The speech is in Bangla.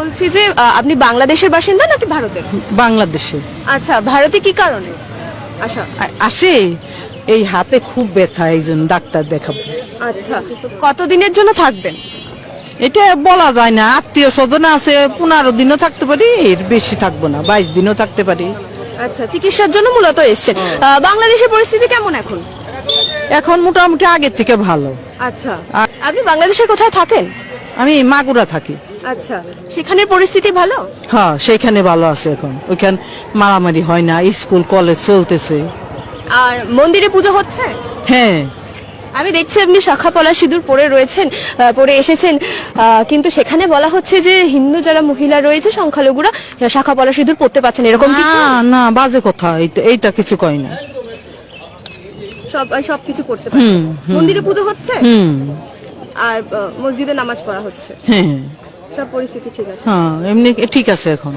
বলছি যে আপনি বাংলাদেশের বাসিন্দা নাকি ভারতের? বাংলাদেশে আচ্ছা, ভারতে কি কারণে আচ্ছা আসে এই হাতে খুব ব্যথা, এই জন্য ডাক্তার দেখাবো। আচ্ছা, কতদিনের জন্য থাকবেন? এটা বলা যায় না, আত্মীয় স্বজন আছে, 15 দিনও থাকতে পারি, এর বেশি থাকবো না, 22 দিনও থাকতে পারি। আচ্ছা, চিকিৎসার জন্য মূলত এসেছেন। বাংলাদেশের পরিস্থিতি কেমন এখন? এখন মোটামুটি আগের থেকে ভালো। আচ্ছা, আপনি বাংলাদেশের কোথায় থাকেন? আমি মাগুরা থাকি। আচ্ছা, সেখানের পরিস্থিতি ভালো? হ্যাঁ, সেইখানে ভালো আছে এখন, ওইখানে মারামারি হয় না, স্কুল কলেজ চলতেছে। আর মন্দিরে পুজো হচ্ছে? হ্যাঁ, আমি দেখছি আপনি শাখা পলা সিঁদুর পরে রয়েছেন, পরে এসেছেন, কিন্তু সেখানে বলা হচ্ছে যে হিন্দু যারা মহিলা রয়েছে সংখ্যালঘুরা শাখা পলা সিঁদুর পরতে পারছেন, এরকম কিছু? না না, বাজে কথা, এইটা কিছু কয় না। সবকিছু করতে পারছেন। মন্দিরে পুজো হচ্ছে আর মসজিদে নামাজ পড়া হচ্ছে, হ্যাঁ সব পরিস্থিতি ঠিক আছে। হ্যাঁ, এমনি ঠিক আছে এখন।